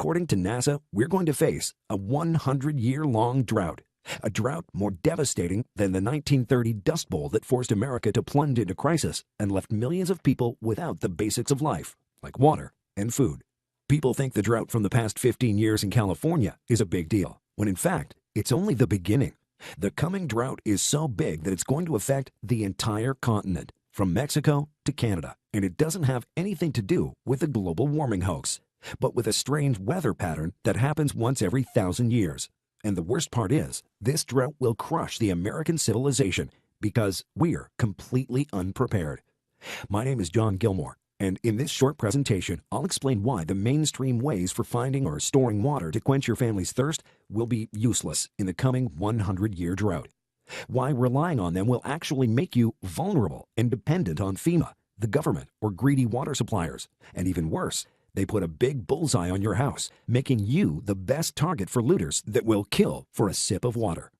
According to NASA, we're going to face a 100-year-long drought. A drought more devastating than the 1930 Dust Bowl that forced America to plunge into crisis and left millions of people without the basics of life, like water and food. People think the drought from the past 15 years in California is a big deal, when in fact, it's only the beginning. The coming drought is so big that it's going to affect the entire continent, from Mexico to Canada, and it doesn't have anything to do with the global warming hoax, but with a strange weather pattern that happens once every 1,000 years. And the worst part is, this drought will crush the American civilization because we're completely unprepared. My name is John Gilmore, and in this short presentation, I'll explain why the mainstream ways for finding or storing water to quench your family's thirst will be useless in the coming 100-year drought. Why relying on them will actually make you vulnerable and dependent on FEMA, the government, or greedy water suppliers. And even worse, they put a big bullseye on your house, making you the best target for looters that will kill for a sip of water.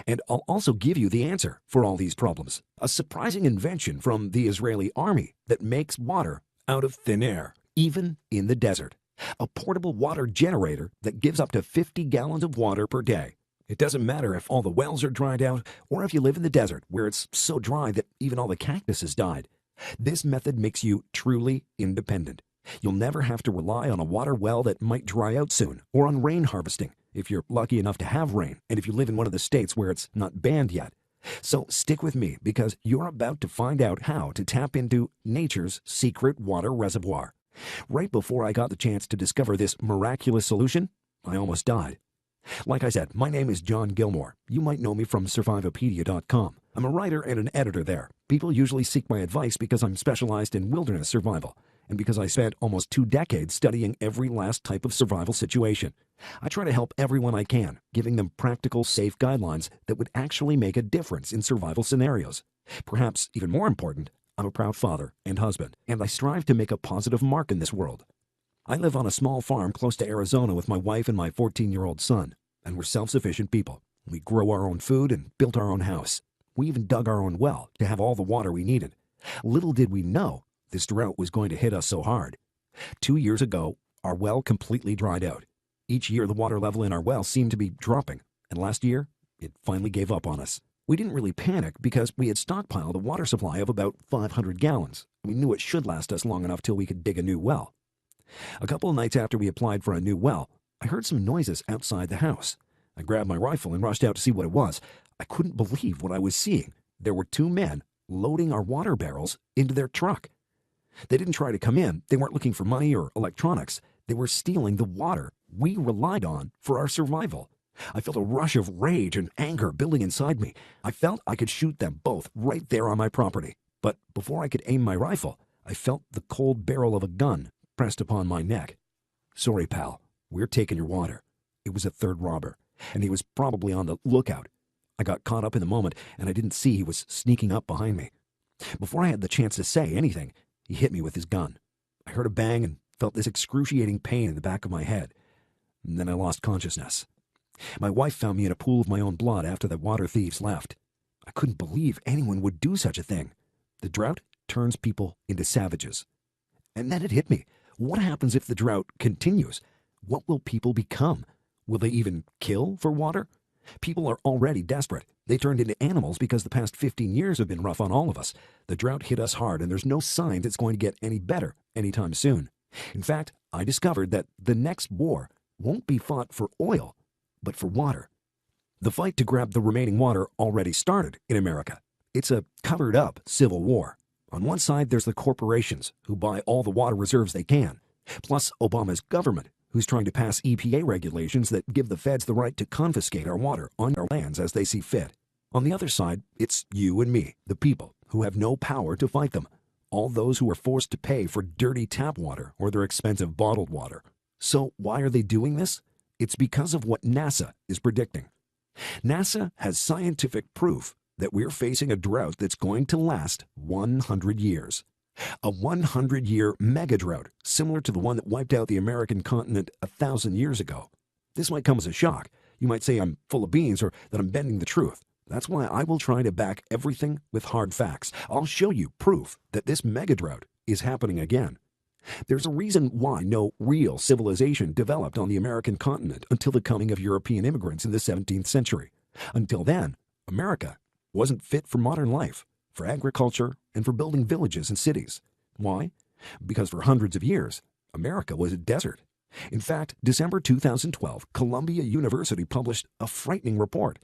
And I'll also give you the answer for all these problems, a surprising invention from the Israeli army that makes water out of thin air, even in the desert. A portable water generator that gives up to 50 gallons of water per day. It doesn't matter if all the wells are dried out or if you live in the desert where it's so dry that even all the cactus has died. This method makes you truly independent. You'll never have to rely on a water well that might dry out soon, or on rain harvesting, if you're lucky enough to have rain, and if you live in one of the states where it's not banned yet. So stick with me, because you're about to find out how to tap into nature's secret water reservoir. Right before I got the chance to discover this miraculous solution, I almost died. Like I said, my name is John Gilmore. You might know me from Survivopedia.com. I'm a writer and an editor there. People usually seek my advice because I'm specialized in wilderness survival, and because I spent almost 2 decades studying every last type of survival situation. I try to help everyone I can, giving them practical, safe guidelines that would actually make a difference in survival scenarios. Perhaps even more important, I'm a proud father and husband, and I strive to make a positive mark in this world. I live on a small farm close to Arizona with my wife and my 14-year-old son, and we're self-sufficient people. We grow our own food and built our own house. We even dug our own well to have all the water we needed. Little did we know this drought was going to hit us so hard. 2 years ago, our well completely dried out. Each year, the water level in our well seemed to be dropping, and last year, it finally gave up on us. We didn't really panic because we had stockpiled a water supply of about 500 gallons. We knew it should last us long enough till we could dig a new well. A couple of nights after we applied for a new well, I heard some noises outside the house. I grabbed my rifle and rushed out to see what it was. I couldn't believe what I was seeing. There were 2 men loading our water barrels into their truck. They didn't try to come in. They weren't looking for money or electronics. They were stealing the water we relied on for our survival. I felt a rush of rage and anger building inside me. I felt I could shoot them both right there on my property. But before I could aim my rifle, I felt the cold barrel of a gun pressed upon my neck. "Sorry, pal. We're taking your water." It was a third robber, and he was probably on the lookout. I got caught up in the moment, and I didn't see he was sneaking up behind me. Before I had the chance to say anything, he hit me with his gun. I heard a bang and felt this excruciating pain in the back of my head. And then I lost consciousness. My wife found me in a pool of my own blood after the water thieves left. I couldn't believe anyone would do such a thing. The drought turns people into savages. And then it hit me. What happens if the drought continues? What will people become? Will they even kill for water? People are already desperate. They turned into animals because the past 15 years have been rough on all of us. The drought hit us hard, and there's no signs it's going to get any better anytime soon. In fact, I discovered that the next war won't be fought for oil, but for water. The fight to grab the remaining water already started in America. It's a covered-up civil war. On one side, there's the corporations who buy all the water reserves they can, plus Obama's government, who's trying to pass EPA regulations that give the feds the right to confiscate our water on our lands as they see fit. On the other side, it's you and me, the people, who have no power to fight them. All those who are forced to pay for dirty tap water or their expensive bottled water. So why are they doing this? It's because of what NASA is predicting. NASA has scientific proof that we're facing a drought that's going to last 100 years. A 100-year megadrought, similar to the one that wiped out the American continent 1,000 years ago. This might come as a shock. You might say I'm full of beans or that I'm bending the truth. That's why I will try to back everything with hard facts. I'll show you proof that this megadrought is happening again. There's a reason why no real civilization developed on the American continent until the coming of European immigrants in the 17th century. Until then, America wasn't fit for modern life, for agriculture, and for building villages and cities. Why? Because for hundreds of years, America was a desert. In fact, December 2012, Columbia University published a frightening report.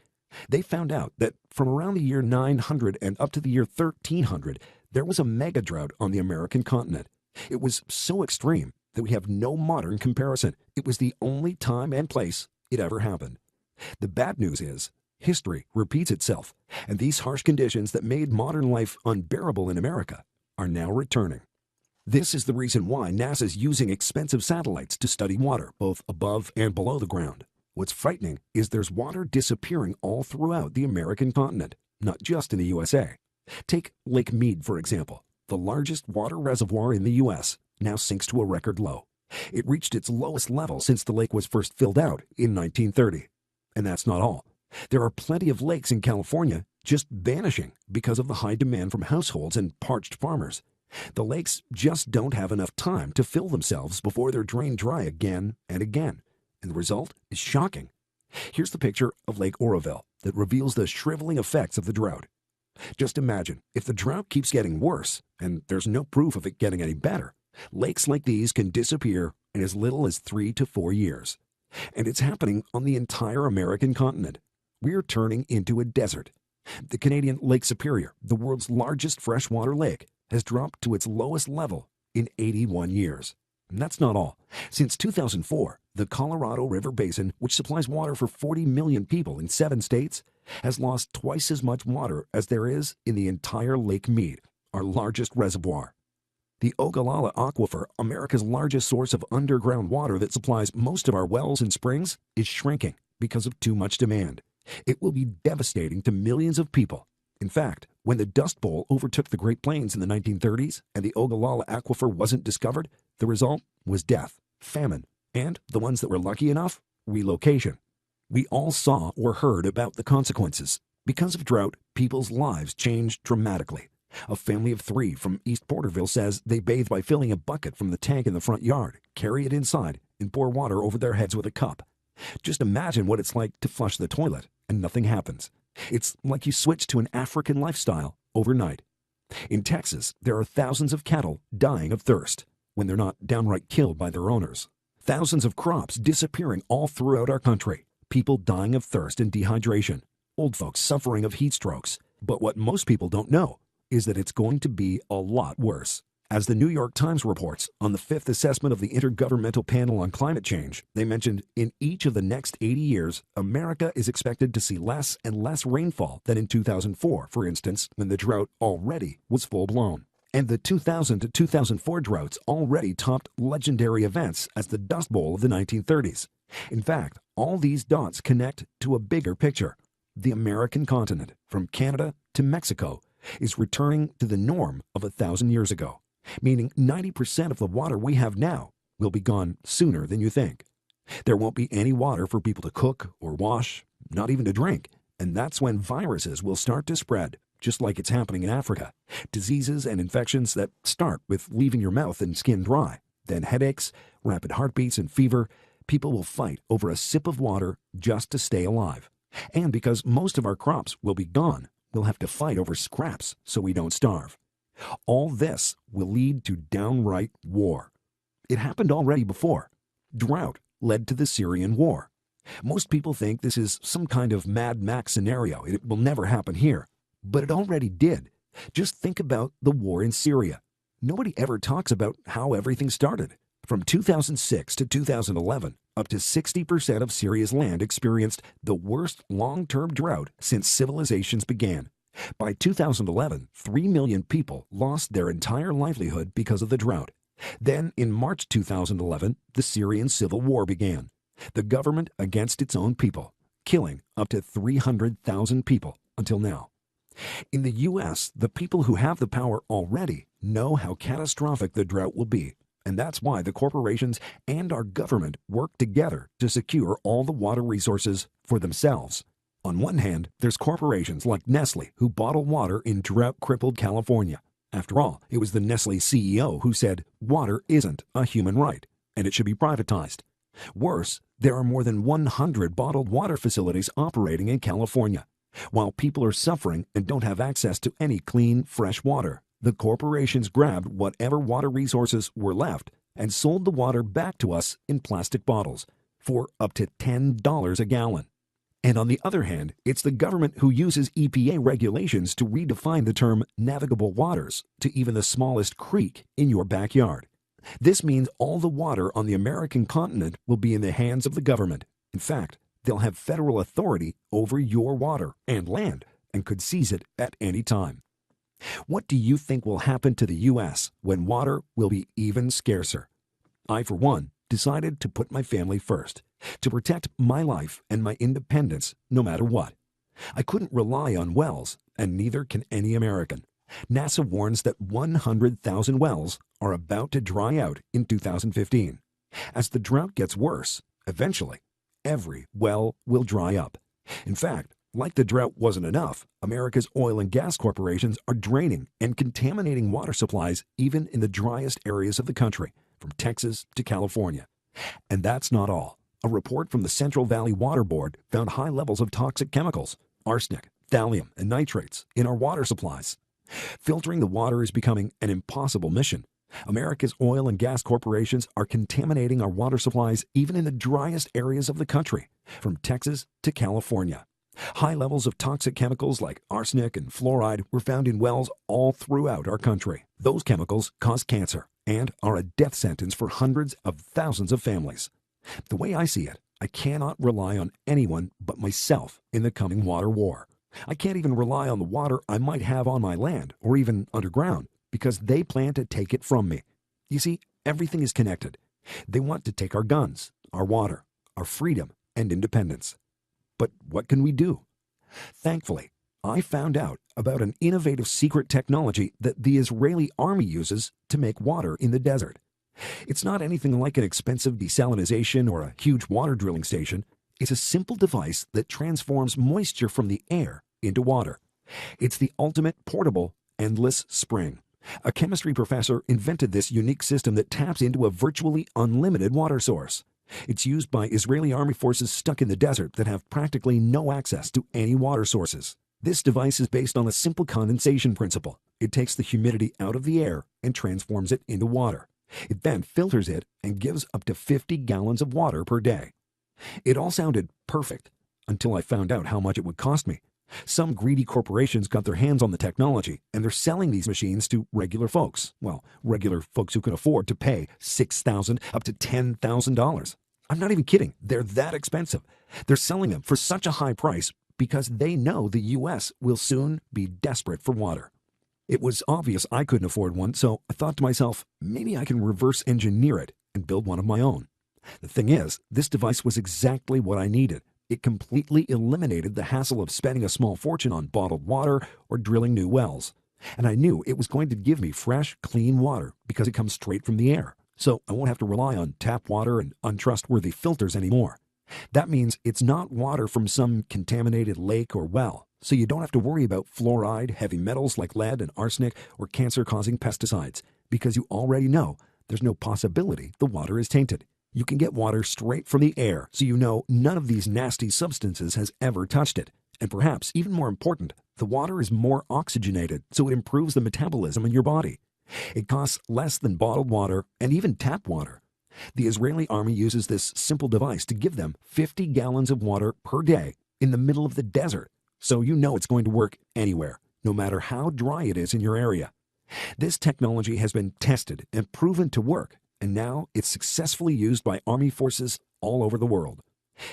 They found out that from around the year 900 and up to the year 1300, there was a mega drought on the American continent. It was so extreme that we have no modern comparison. It was the only time and place it ever happened. The bad news is, history repeats itself, and these harsh conditions that made modern life unbearable in America are now returning. This is the reason why NASA's using expensive satellites to study water, both above and below the ground. What's frightening is there's water disappearing all throughout the American continent, not just in the USA. Take Lake Mead, for example. The largest water reservoir in the U.S. now sinks to a record low. It reached its lowest level since the lake was first filled out in 1930. And that's not all. There are plenty of lakes in California just vanishing because of the high demand from households and parched farmers. The lakes just don't have enough time to fill themselves before they're drained dry again and again. And the result is shocking. Here's the picture of Lake Oroville that reveals the shriveling effects of the drought. Just imagine, if the drought keeps getting worse, and there's no proof of it getting any better, lakes like these can disappear in as little as 3 to 4 years. And it's happening on the entire American continent. We're turning into a desert. The Canadian Lake Superior, the world's largest freshwater lake, has dropped to its lowest level in 81 years. And that's not all. Since 2004, the Colorado River Basin, which supplies water for 40 million people in 7 states, has lost twice as much water as there is in the entire Lake Mead, our largest reservoir. The Ogallala Aquifer, America's largest source of underground water that supplies most of our wells and springs, is shrinking because of too much demand. It will be devastating to millions of people. In fact, when the Dust Bowl overtook the Great Plains in the 1930s and the Ogallala Aquifer wasn't discovered, the result was death, famine, and, the ones that were lucky enough, relocation. We all saw or heard about the consequences. Because of drought, people's lives changed dramatically. A family of 3 from East Porterville says they bathe by filling a bucket from the tank in the front yard, carry it inside, and pour water over their heads with a cup. Just imagine what it's like to flush the toilet and nothing happens. It's like you switch to an African lifestyle overnight. In Texas, there are thousands of cattle dying of thirst when they're not downright killed by their owners. Thousands of crops disappearing all throughout our country. People dying of thirst and dehydration. Old folks suffering of heat strokes. But what most people don't know is that it's going to be a lot worse. As the New York Times reports on the 5th assessment of the Intergovernmental Panel on Climate Change, they mentioned in each of the next 80 years, America is expected to see less and less rainfall than in 2004, for instance, when the drought already was full-blown. And the 2000 to 2004 droughts already topped legendary events as the Dust Bowl of the 1930s. In fact, all these dots connect to a bigger picture. The American continent, from Canada to Mexico, is returning to the norm of 1,000 years ago, meaning 90% of the water we have now will be gone sooner than you think. There won't be any water for people to cook or wash, not even to drink, and that's when viruses will start to spread, just like it's happening in Africa. Diseases and infections that start with leaving your mouth and skin dry, then headaches, rapid heartbeats, and fever. People will fight over a sip of water just to stay alive. And because most of our crops will be gone, we'll have to fight over scraps so we don't starve. All this will lead to downright war. It happened already before. Drought led to the Syrian war. Most people think this is some kind of Mad Max scenario. It will never happen here. But it already did. Just think about the war in Syria. Nobody ever talks about how everything started. From 2006 to 2011, up to 60% of Syria's land experienced the worst long-term drought since civilizations began. By 2011, 3 million people lost their entire livelihood because of the drought. Then, in March 2011, the Syrian civil war began. The government against its own people, killing up to 300,000 people until now. In the U.S., the people who have the power already know how catastrophic the drought will be. And that's why the corporations and our government work together to secure all the water resources for themselves. On one hand, there's corporations like Nestle who bottle water in drought-crippled California. After all, it was the Nestle CEO who said water isn't a human right and it should be privatized. Worse, there are more than 100 bottled water facilities operating in California. While people are suffering and don't have access to any clean, fresh water, the corporations grabbed whatever water resources were left and sold the water back to us in plastic bottles for up to $10 a gallon. And on the other hand, it's the government who uses EPA regulations to redefine the term navigable waters to even the smallest creek in your backyard. This means all the water on the American continent will be in the hands of the government. In fact, they'll have federal authority over your water and land and could seize it at any time. What do you think will happen to the U.S. when water will be even scarcer? I, for one, decided to put my family first, to protect my life and my independence no matter what. I couldn't rely on wells, and neither can any American. NASA warns that 100,000 wells are about to dry out in 2015. As the drought gets worse, eventually, every well will dry up. In fact, like the drought wasn't enough, America's oil and gas corporations are draining and contaminating water supplies even in the driest areas of the country, from Texas to California. And that's not all. A report from the Central Valley Water Board found high levels of toxic chemicals, arsenic, thallium, and nitrates in our water supplies. Filtering the water is becoming an impossible mission. America's oil and gas corporations are contaminating our water supplies even in the driest areas of the country, from Texas to California. High levels of toxic chemicals like arsenic and fluoride were found in wells all throughout our country. Those chemicals cause cancer and are a death sentence for hundreds of thousands of families. The way I see it, I cannot rely on anyone but myself in the coming water war. I can't even rely on the water I might have on my land or even underground because they plan to take it from me. You see, everything is connected. They want to take our guns, our water, our freedom, and independence. But what can we do? Thankfully, I found out about an innovative secret technology that the Israeli army uses to make water in the desert. It's not anything like an expensive desalination or a huge water drilling station. It's a simple device that transforms moisture from the air into water. It's the ultimate portable, endless spring. A chemistry professor invented this unique system that taps into a virtually unlimited water source. It's used by Israeli army forces stuck in the desert that have practically no access to any water sources. This device is based on a simple condensation principle. It takes the humidity out of the air and transforms it into water. It then filters it and gives up to 50 gallons of water per day. It all sounded perfect until I found out how much it would cost me. Some greedy corporations got their hands on the technology, and they're selling these machines to regular folks. Well, regular folks who can afford to pay $6,000 up to $10,000. I'm not even kidding. They're that expensive. They're selling them for such a high price because they know the U.S. will soon be desperate for water. It was obvious I couldn't afford one, so I thought to myself, maybe I can reverse engineer it and build one of my own. The thing is, this device was exactly what I needed. It completely eliminated the hassle of spending a small fortune on bottled water or drilling new wells. And I knew it was going to give me fresh, clean water because it comes straight from the air. So I won't have to rely on tap water and untrustworthy filters anymore. That means it's not water from some contaminated lake or well, so you don't have to worry about fluoride, heavy metals like lead and arsenic, or cancer-causing pesticides, because you already know there's no possibility the water is tainted. You can get water straight from the air, so you know none of these nasty substances has ever touched it. And perhaps even more important, the water is more oxygenated, so it improves the metabolism in your body. It costs less than bottled water and even tap water. The Israeli army uses this simple device to give them 50 gallons of water per day in the middle of the desert, so you know it's going to work anywhere, no matter how dry it is in your area. This technology has been tested and proven to work, and now it's successfully used by army forces all over the world.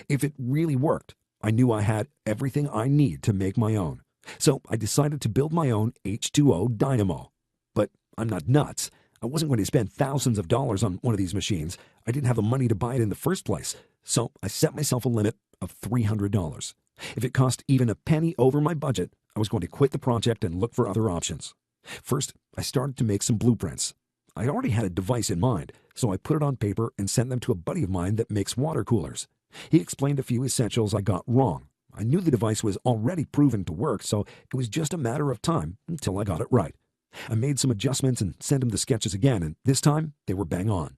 If it really worked, I knew I had everything I need to make my own. So I decided to build my own H2O dynamo. But I'm not nuts. I wasn't going to spend thousands of dollars on one of these machines. I didn't have the money to buy it in the first place. So I set myself a limit of $300. If it cost even a penny over my budget, I was going to quit the project and look for other options. First, I started to make some blueprints. I already had a device in mind, so I put it on paper and sent them to a buddy of mine that makes water coolers. He explained a few essentials I got wrong. I knew the device was already proven to work, so it was just a matter of time until I got it right. I made some adjustments and sent him the sketches again, and this time they were bang on.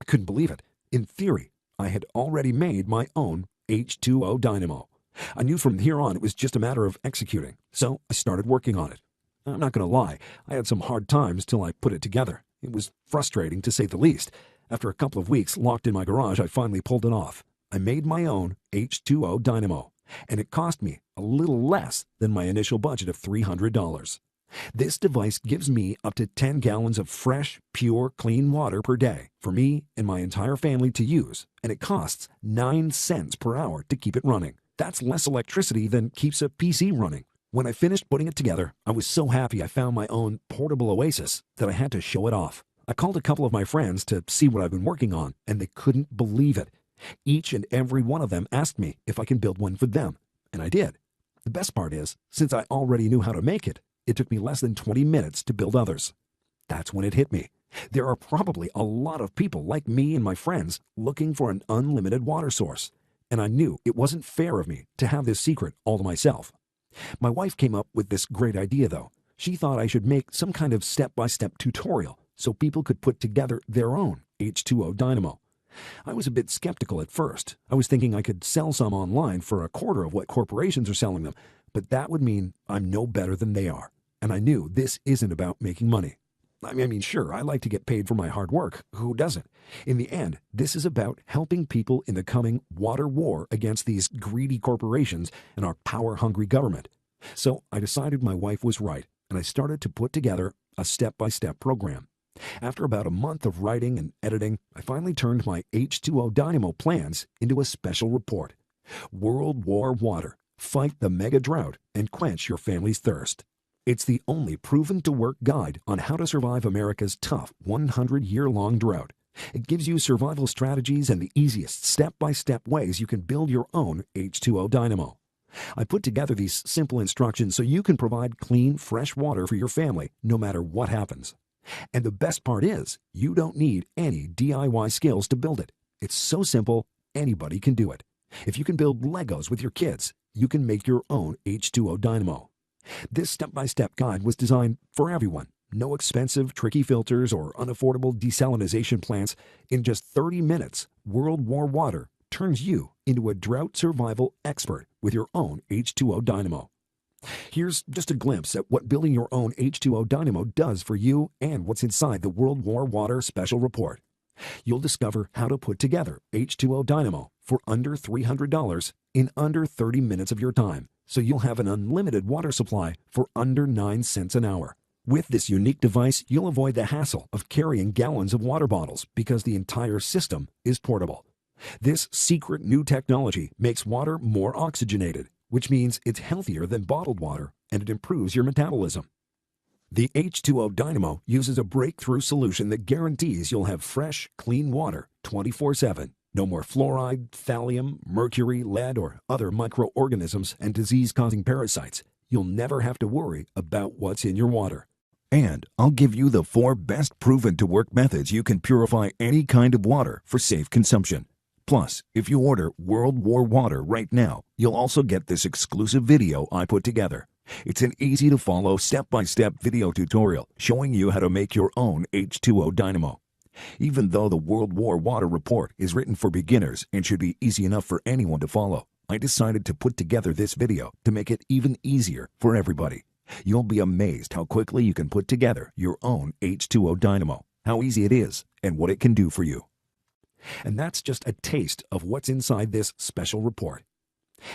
I couldn't believe it. In theory, I had already made my own H2O dynamo. I knew from here on it was just a matter of executing, so I started working on it. I'm not going to lie, I had some hard times till I put it together. It was frustrating, to say the least. After a couple of weeks locked in my garage, I finally pulled it off. I made my own H2O dynamo, and it cost me a little less than my initial budget of $300. This device gives me up to 10 gallons of fresh, pure, clean water per day for me and my entire family to use, and it costs 9 cents per hour to keep it running. That's less electricity than keeps a PC running. When I finished putting it together, I was so happy I found my own portable oasis that I had to show it off. I called a couple of my friends to see what I've been working on, and they couldn't believe it. Each and every one of them asked me if I can build one for them, and I did. The best part is, since I already knew how to make it, it took me less than 20 minutes to build others. That's when it hit me. There are probably a lot of people like me and my friends looking for an unlimited water source, and I knew it wasn't fair of me to have this secret all to myself. My wife came up with this great idea, though. She thought I should make some kind of step-by-step tutorial so people could put together their own H2O dynamo. I was a bit skeptical at first. I was thinking I could sell some online for a quarter of what corporations are selling them, but that would mean I'm no better than they are. And I knew this isn't about making money. I mean, sure, I like to get paid for my hard work. Who doesn't? In the end, this is about helping people in the coming water war against these greedy corporations and our power-hungry government. So I decided my wife was right, and I started to put together a step-by-step program. After about a month of writing and editing, I finally turned my H2O dynamo plans into a special report. World War Water. Fight the mega drought and quench your family's thirst. It's the only proven-to-work guide on how to survive America's tough 100-year-long drought. It gives you survival strategies and the easiest step-by-step ways you can build your own H2O dynamo. I put together these simple instructions so you can provide clean, fresh water for your family no matter what happens. And the best part is, you don't need any DIY skills to build it. It's so simple, anybody can do it. If you can build Legos with your kids, you can make your own H2O dynamo. This step-by-step guide was designed for everyone. No expensive, tricky filters or unaffordable desalination plants. In just 30 minutes, World War Water turns you into a drought survival expert with your own H2O dynamo. Here's just a glimpse at what building your own H2O dynamo does for you and what's inside the World War Water Special Report. You'll discover how to put together H2O dynamo for under $300 in under 30 minutes of your time, so you'll have an unlimited water supply for under 9 cents an hour. With this unique device, you'll avoid the hassle of carrying gallons of water bottles because the entire system is portable. This secret new technology makes water more oxygenated, which means it's healthier than bottled water, and it improves your metabolism. The H2O dynamo uses a breakthrough solution that guarantees you'll have fresh, clean water 24/7. No more fluoride, thallium, mercury, lead, or other microorganisms and disease-causing parasites. You'll never have to worry about what's in your water. And I'll give you the 4 best proven-to-work methods you can purify any kind of water for safe consumption. Plus, if you order World War Water right now, you'll also get this exclusive video I put together. It's an easy-to-follow step-by-step video tutorial showing you how to make your own H2O dynamo. Even though the World War Water Report is written for beginners and should be easy enough for anyone to follow, I decided to put together this video to make it even easier for everybody. You'll be amazed how quickly you can put together your own H2O dynamo, how easy it is, and what it can do for you. And that's just a taste of what's inside this special report.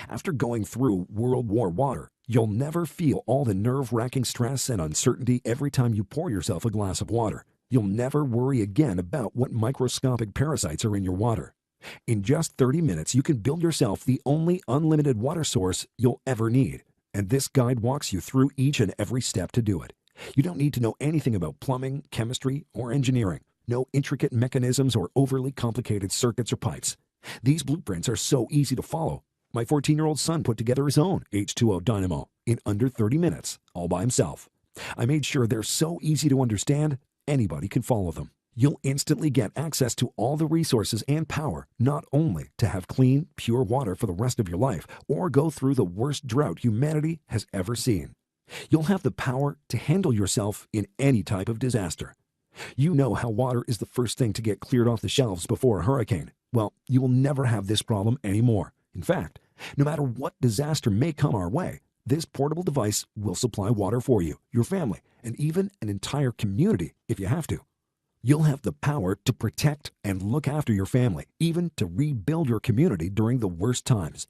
After going through World War Water, you'll never feel all the nerve-wracking stress and uncertainty every time you pour yourself a glass of water. You'll never worry again about what microscopic parasites are in your water. In just 30 minutes, you can build yourself the only unlimited water source you'll ever need. And this guide walks you through each and every step to do it. You don't need to know anything about plumbing, chemistry, or engineering. No intricate mechanisms or overly complicated circuits or pipes. These blueprints are so easy to follow. My 14-year-old son put together his own H2O dynamo in under 30 minutes, all by himself. I made sure they're so easy to understand, anybody can follow them. You'll instantly get access to all the resources and power, not only to have clean, pure water for the rest of your life, or go through the worst drought humanity has ever seen. You'll have the power to handle yourself in any type of disaster. You know how water is the first thing to get cleared off the shelves before a hurricane. Well, you will never have this problem anymore. In fact, no matter what disaster may come our way, this portable device will supply water for you, your family, and even an entire community if you have to. You'll have the power to protect and look after your family, even to rebuild your community during the worst times.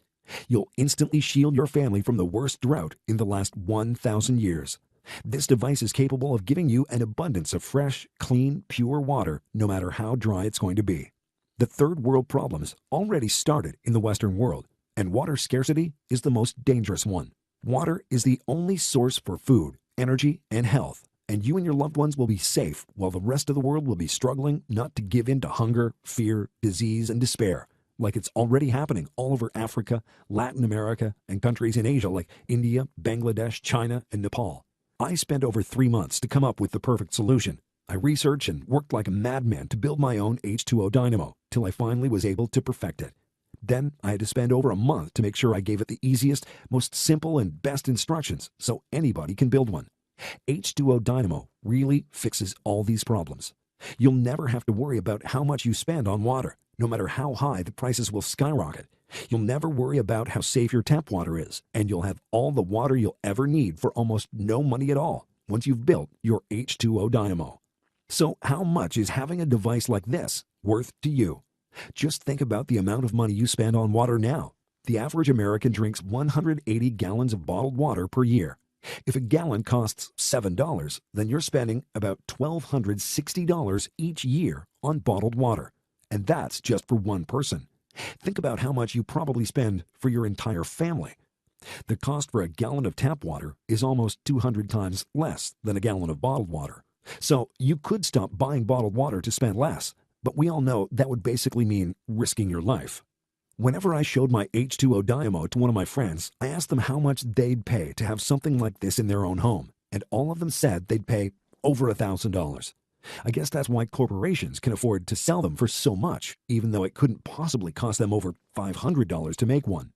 You'll instantly shield your family from the worst drought in the last 1,000 years. This device is capable of giving you an abundance of fresh, clean, pure water, no matter how dry it's going to be. The third world problems already started in the Western world, and water scarcity is the most dangerous one. Water is the only source for food, energy, and health, and you and your loved ones will be safe while the rest of the world will be struggling not to give in to hunger, fear, disease, and despair, like it's already happening all over Africa, Latin America, and countries in Asia like India, Bangladesh, China, and Nepal. I spent over 3 months to come up with the perfect solution. I researched and worked like a madman to build my own H2O dynamo till I finally was able to perfect it. Then I had to spend over a month to make sure I gave it the easiest, most simple, and best instructions so anybody can build one. H2O Dynamo really fixes all these problems. You'll never have to worry about how much you spend on water, no matter how high the prices will skyrocket. You'll never worry about how safe your tap water is, and you'll have all the water you'll ever need for almost no money at all once you've built your H2O Dynamo. So how much is having a device like this worth to you? Just think about the amount of money you spend on water now. The average American drinks 180 gallons of bottled water per year. If a gallon costs $7, then you're spending about $1,260 each year on bottled water. And that's just for one person. Think about how much you probably spend for your entire family. The cost for a gallon of tap water is almost 200 times less than a gallon of bottled water. So you could stop buying bottled water to spend less, but we all know that would basically mean risking your life. Whenever I showed my H2O Dynamo to one of my friends, I asked them how much they'd pay to have something like this in their own home, and all of them said they'd pay over $1,000. I guess that's why corporations can afford to sell them for so much, even though it couldn't possibly cost them over $500 to make one.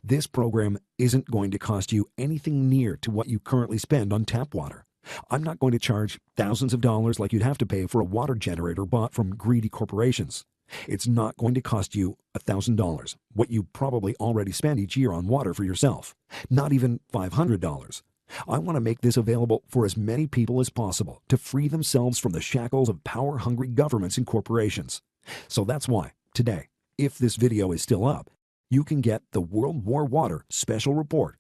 This program isn't going to cost you anything near to what you currently spend on tap water. I'm not going to charge thousands of dollars like you'd have to pay for a water generator bought from greedy corporations. It's not going to cost you $1,000, what you probably already spend each year on water for yourself. Not even $500. I want to make this available for as many people as possible to free themselves from the shackles of power-hungry governments and corporations. So that's why, today, if this video is still up, you can get the World War Water Special Report